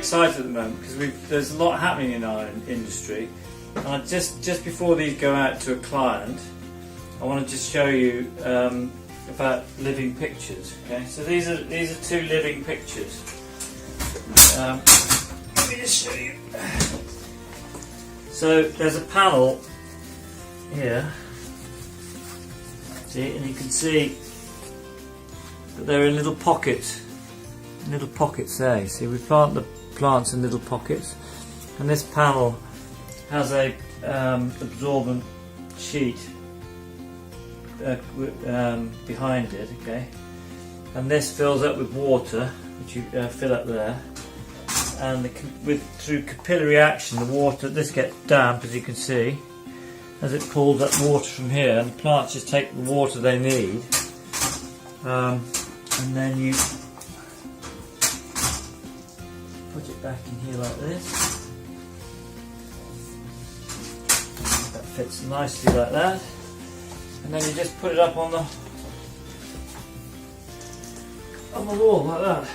excited at the moment because there's a lot happening in our industry, and just before these go out to a client, I want to just show you about living pictures. Okay, so these are 2 living pictures. Let me just show you. So there's a panel here, see, and you can see that they're in little pockets. Little pockets there. See, we plant the plants in little pockets, and this panel has a absorbent sheet behind it. Okay, and this fills up with water, which you fill up there, and through capillary action, the water, this gets damp, as you can see, as it pulls up water from here, and the plants just take the water they need, and then you put it back in here like this. That fits nicely like that, and then you just put it up on the wall like that.